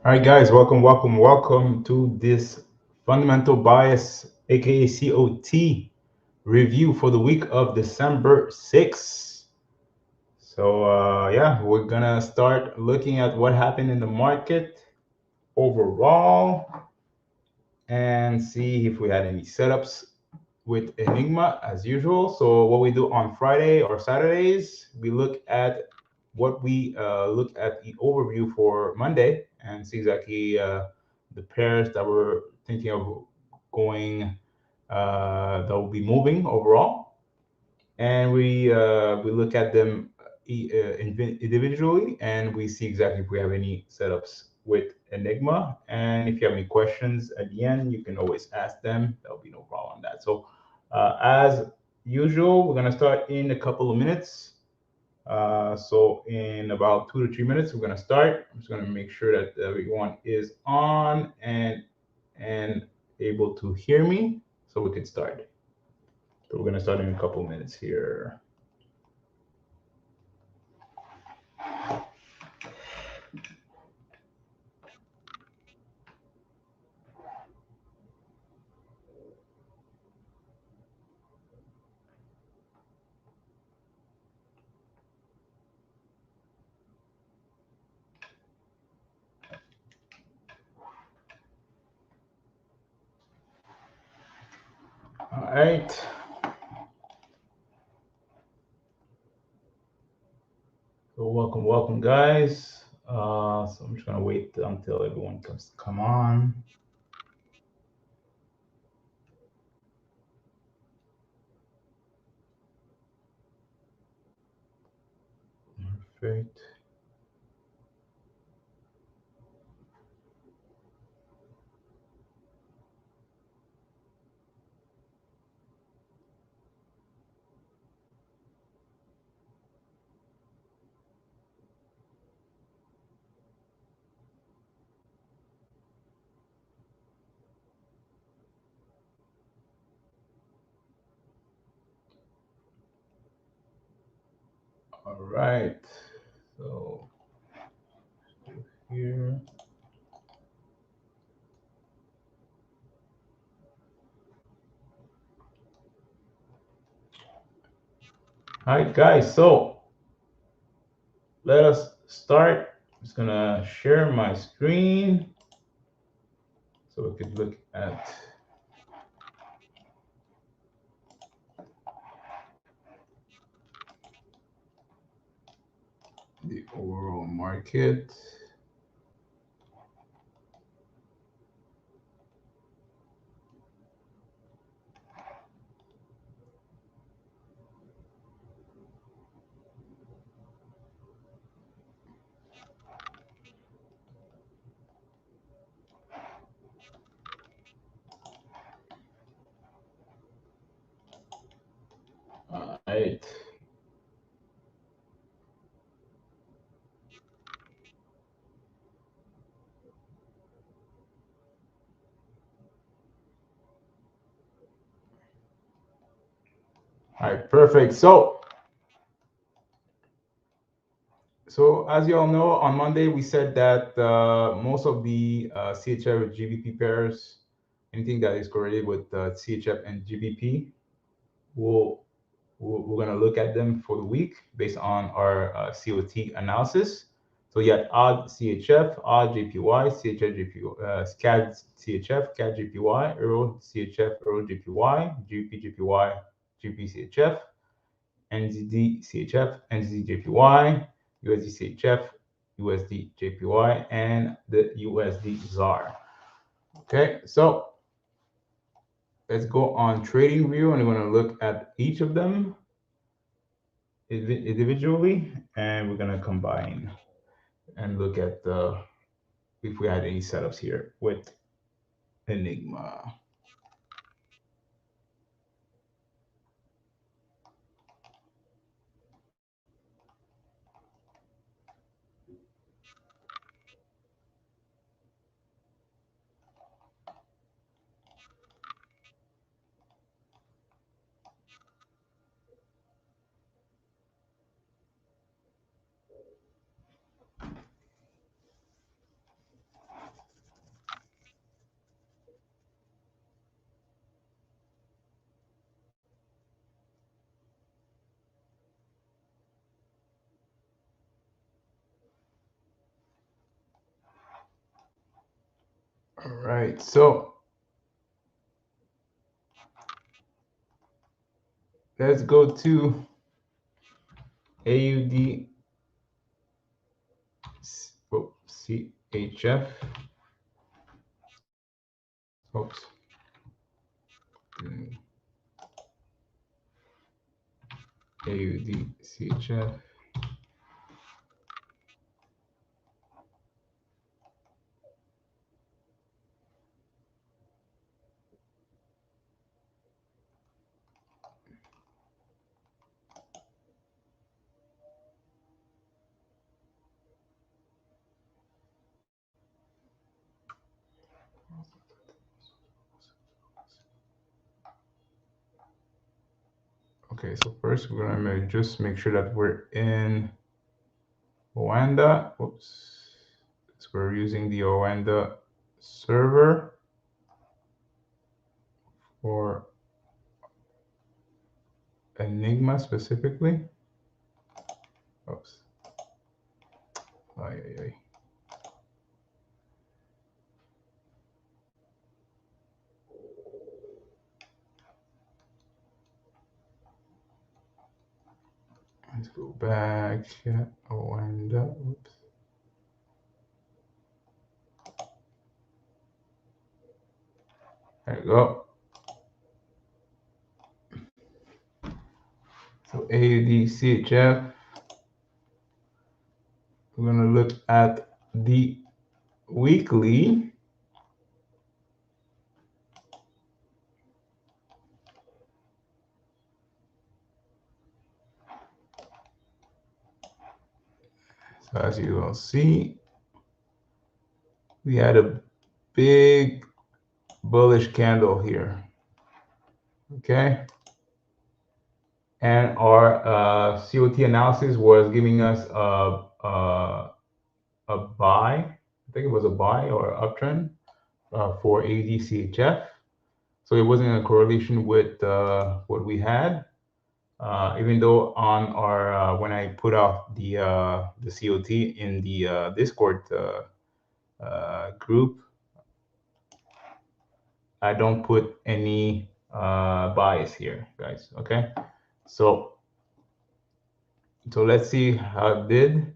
All right, guys, welcome to this fundamental bias, aka COT review for the week of December 6th. So, yeah, we're gonna start looking at what happened in the market overall and see if we had any setups with Enigma as usual. So, what we do on Friday or Saturdays, we look at what we look at the overview for Monday and see exactly the pairs that we're thinking of going that will be moving overall, and we look at them individually, and we see exactly if we have any setups with Enigma. And if you have any questions at the end, you can always ask them. There'll be no problem on that. So, as usual, we're gonna start in a couple of minutes. So in about 2 to 3 minutes, we're gonna start. I'm just gonna make sure that everyone is on and able to hear me, so we can start. So we're gonna start in a couple of minutes here. All right. So welcome, guys. So I'm just gonna wait until everyone comes come on. Perfect. All right. So here. All right, guys. So let us start. I'm just gonna share my screen so we could look at the overall market. All right. All right, perfect. So as you all know, on Monday we said that most of the CHF GBP pairs, anything that is correlated with CHF and GBP, will we're going to look at them for the week based on our COT analysis. So you had odd CHF, odd JPY, CHF JPY, CAD CHF, CAD JPY, Euro CHF, Euro JPY, GBP JPY, GBP CHF, NZD CHF, NZD JPY, USD CHF, USD JPY, and the USD ZAR. Okay, so let's go on trading view, and we're going to look at each of them individually, and we're going to combine and look at if we had any setups here with Enigma. All right, so let's go to AUD CHF. Oops. AUD CHF. Okay, so first we're gonna just make sure that we're in Oanda. Oops. So we're using the Oanda server for Enigma specifically. Oops. Ay, ay, ay. Let's go back. Yeah, Oanda. Oops. There you go. So AUD CHF. We're gonna look at the weekly. So as you will see, we had a big bullish candle here. Okay. And our COT analysis was giving us a buy. I think it was a buy or uptrend for ADCHF. So it wasn't a correlation with what we had. Even though on our when I put out the COT in the Discord group, I don't put any bias here, guys. Okay, so let's see how it did.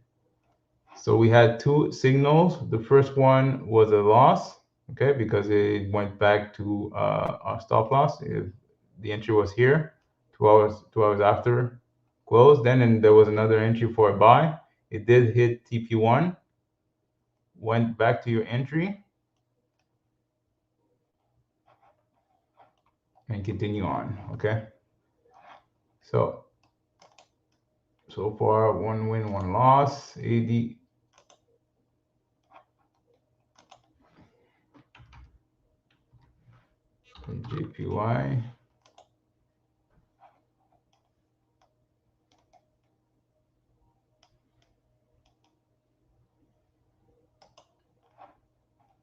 So we had two signals. The first one was a loss, okay, because it went back to our stop loss. The entry was here, 2 hours after close. Then there was another entry for a buy. It did hit TP1, went back to your entry, and continue on, okay? So far, one win, one loss. AD and JPY.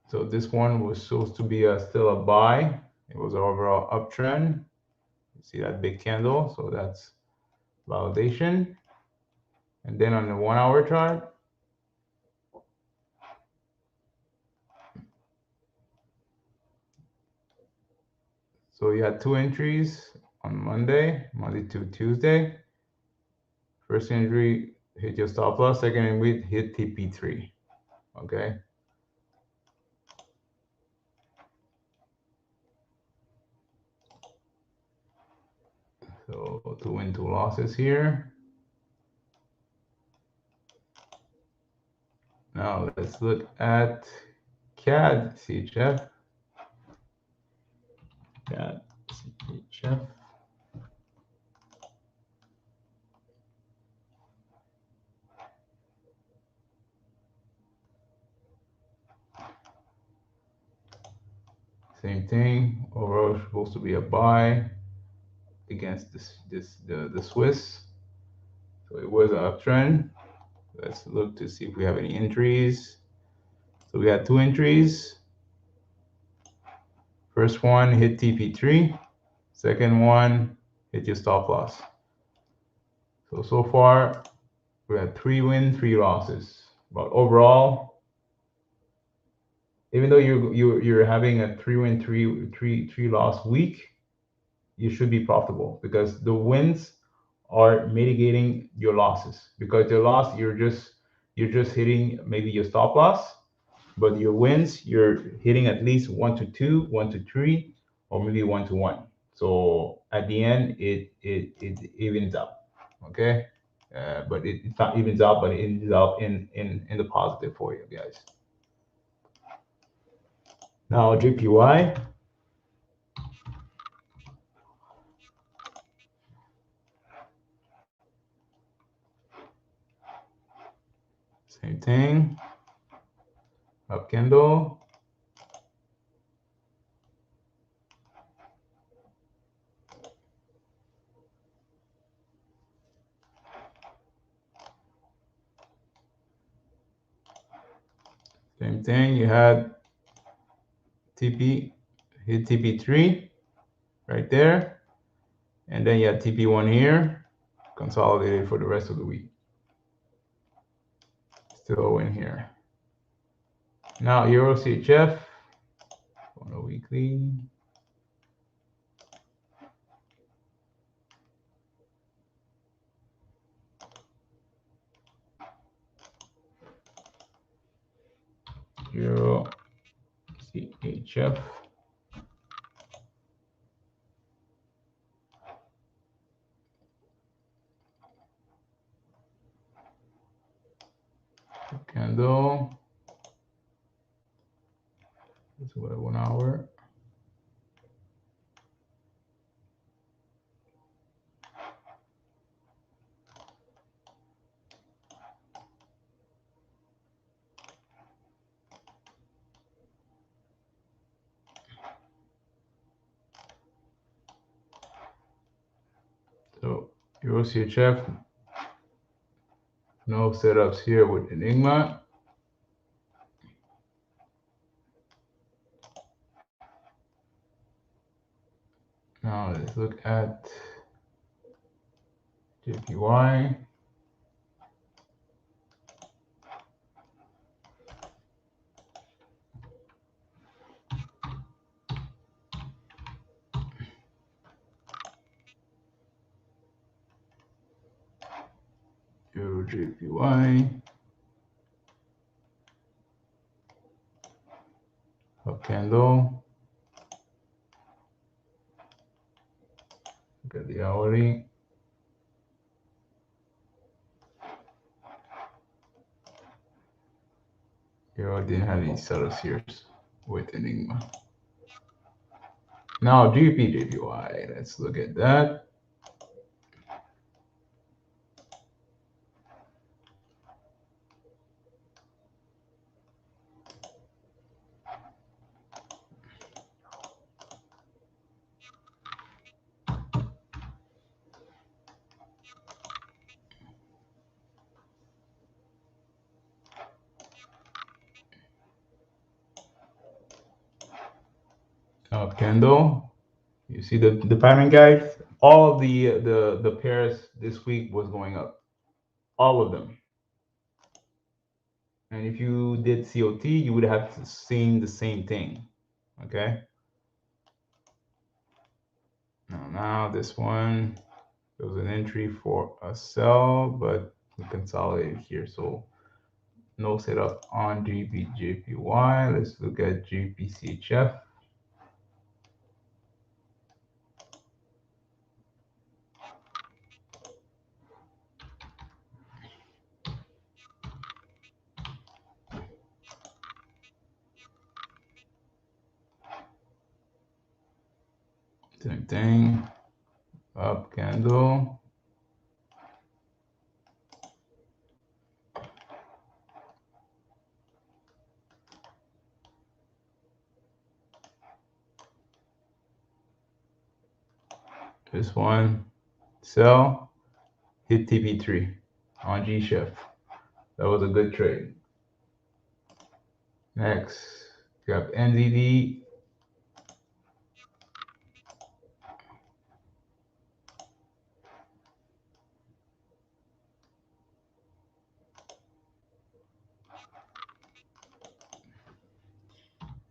So this one was supposed to be still a buy. It was an overall uptrend. You see that big candle, so that's validation. And then on the 1 hour chart, so you had two entries on Monday to Tuesday. First entry hit your stop loss, second entry hit TP3, okay? So 2 win, 2 losses here. Now let's look at CAD CHF. CAD CHF. Same thing. Overall, supposed to be a buy against the Swiss. So it was an uptrend. Let's look to see if we have any entries. So we had two entries. First one hit TP3. Second one hit your stop loss. So far we had 3 wins, 3 losses. But overall, Even though you're having a 3-win, three loss week, you should be profitable because the wins are mitigating your losses. Because your loss, you're just hitting maybe your stop loss, but your wins, you're hitting at least 1 to 2, 1 to 3, or maybe 1 to 1. So at the end, it evens out. Okay, but it's not evens out, but it evens out in the positive for you guys. Now JPY, same thing, up candle, same thing. You had TP, hit TP3 right there, and then you had TP1 here, consolidated for the rest of the week. Still in here. Now Euro CHF on a weekly. Euro CHF. Candle. This is what 1 hour. So Euro CHF, no setups here with Enigma. Now let's look at JPY. Euro JPY. Up candle. Look at the hourly. Euro didn't have any setups here with Enigma. Now GBP JPY. Let's look at that. Up candle. You see the pattern, guys? All the pairs this week was going up. All of them. And if you did COT, you would have seen the same thing. Okay. Now this one, there was an entry for a sell, but we consolidated here. So no setup on GBJPY. Let's look at GBCHF. Same thing. Up candle. This one, sell, hit TP3 on G-Chef. That was a good trade. Next, you have NZD.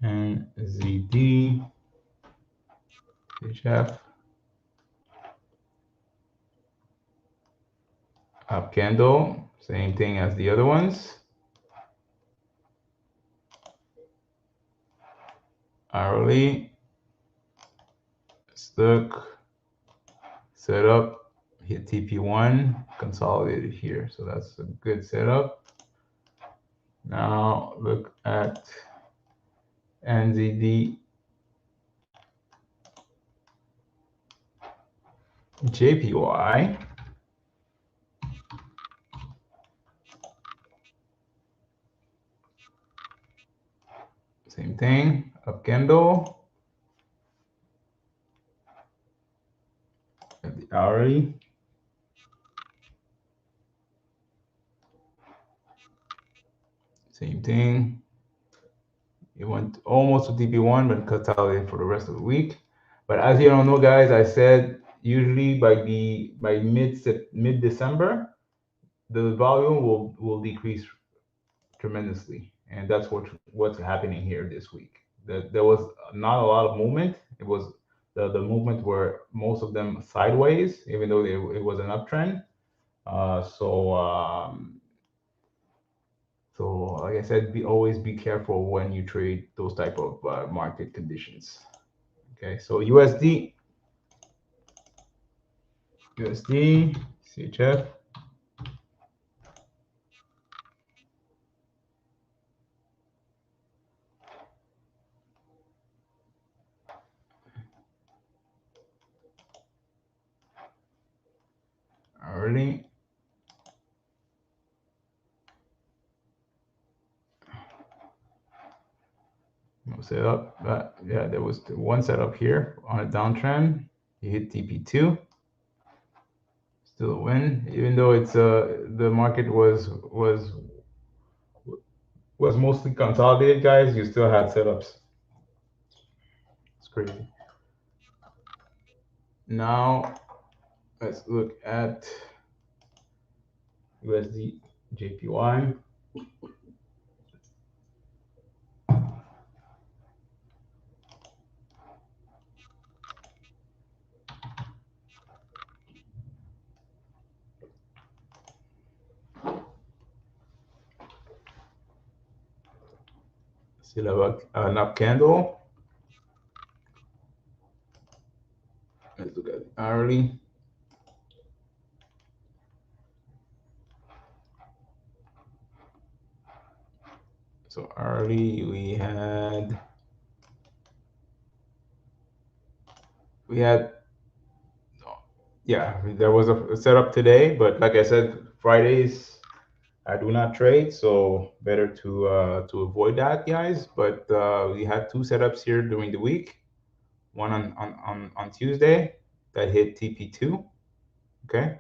NZD, CHF, up candle, same thing as the other ones. Hourly, look, setup, hit TP1, consolidated here. So that's a good setup. Now look at NZD, JPY. Same thing, up candle. At the hourly. Same thing. It went almost to TP1, but consolidated for the rest of the week. But as you don't know, guys, I said usually by mid December, the volume will decrease tremendously, and that's what's happening here this week. There was not a lot of movement. It was the movement were most of them sideways, even though it was an uptrend. So like I said, always be careful when you trade those type of market conditions. Okay, so USD, CHF. Already. No setup. Yeah, there was one setup here on a downtrend. You hit TP2. Still a win, even though it's the market was mostly consolidated, guys. You still had setups. It's crazy. Now let's look at USD JPY. Still have an up candle. Let's look at hourly. So hourly we had yeah, there was a setup today, but like I said, Fridays I do not trade, so better to avoid that, guys. But we had two setups here during the week. One on Tuesday that hit TP2, okay,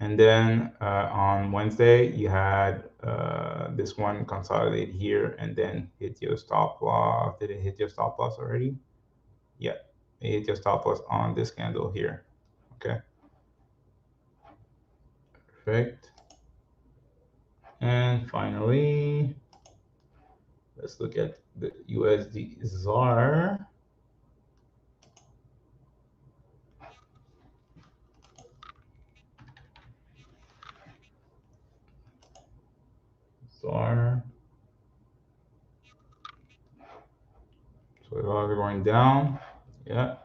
and then on Wednesday you had this one consolidate here and then hit your stop loss. Did it hit your stop loss already? Yeah, it hit your stop loss on this candle here. Okay, perfect. And finally, let's look at the USD ZAR. ZAR. So it's all going down. Yeah.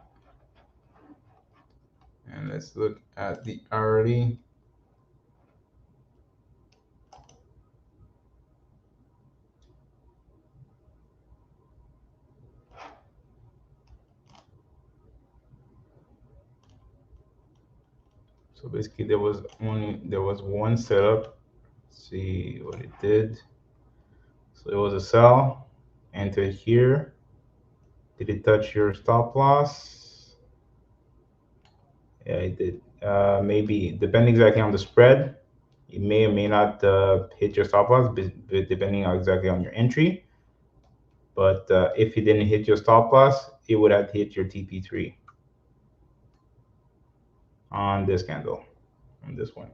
And let's look at the hourly. So basically there was one setup. Let's see what it did. So it was a sell, enter here. Did it touch your stop loss? Yeah, it did. Maybe depending exactly on the spread, it may or may not hit your stop loss, depending on exactly on your entry. But if it didn't hit your stop loss, it would have hit your TP3 on this candle, on this one.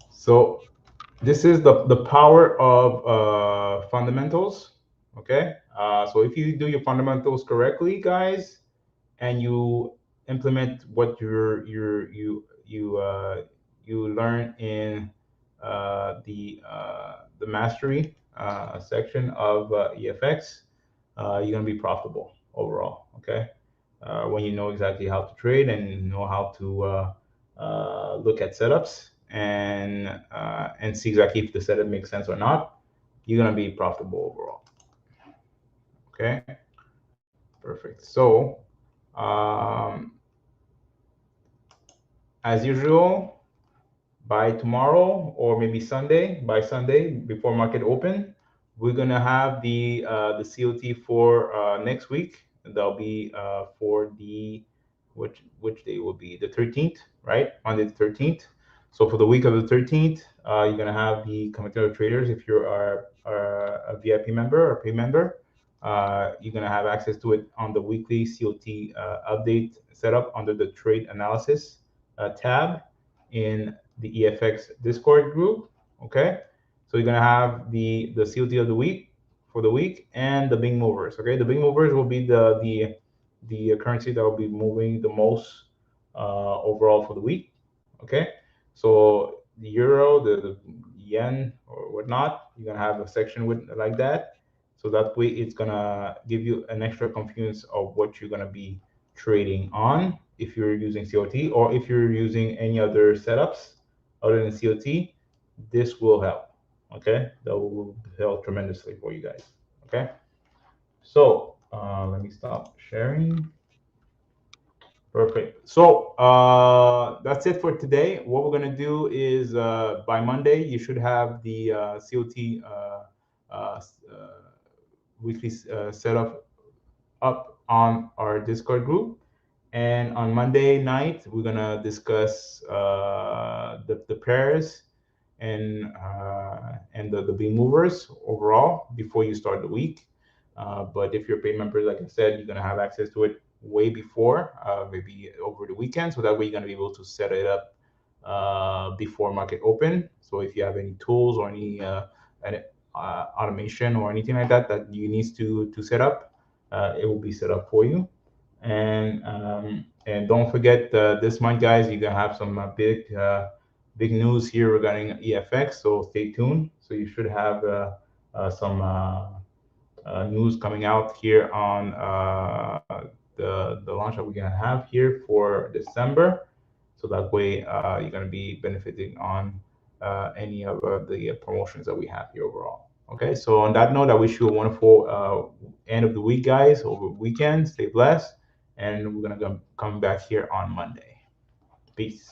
So This is the power of fundamentals. Okay, so if you do your fundamentals correctly, guys, and you implement what you learn in the mastery section of EFX, you're gonna be profitable overall. Okay, when you know exactly how to trade and know how to look at setups and see exactly if the setup makes sense or not, you're gonna be profitable overall. Okay, perfect. So as usual, by tomorrow or maybe Sunday, by Sunday before market open, we're gonna have the COT for next week. That'll be for the which day will be the 13th, right? Monday the 13th. So for the week of the 13th, you're gonna have the Commitment of Traders. If you're a VIP member or pay member, you're gonna have access to it on the weekly COT update setup under the trade analysis tab in the EFX Discord group. Okay, so you're gonna have the COT of the week for the week and the big movers. Okay, the big movers will be the currency that will be moving the most overall for the week. Okay, so the euro, the yen, or whatnot, you're gonna have a section with like that. So that way, it's gonna give you an extra confidence of what you're gonna be trading on if you're using COT or if you're using any other setups other than COT. This will help. Okay, that will help tremendously for you guys. Okay, so let me stop sharing. Perfect. So that's it for today. What we're gonna do is by Monday you should have the COT uh, weekly setup up on our Discord group. And on Monday night, we're gonna discuss the pairs and the B movers overall before you start the week. But if you're a paid member, like I said, you're gonna have access to it way before, maybe over the weekend, so that way you're gonna be able to set it up before market open. So if you have any tools or any automation or anything like that that you need to set up, it will be set up for you. And don't forget this month, guys, you're gonna have some big news here regarding EFX. So stay tuned. So you should have some news coming out here on the launch that we're gonna have here for December. So that way you're gonna be benefiting on any of the promotions that we have here overall. Okay, so on that note, I wish you a wonderful end of the week, guys, over weekend. Stay blessed, and we're gonna come back here on Monday. Peace.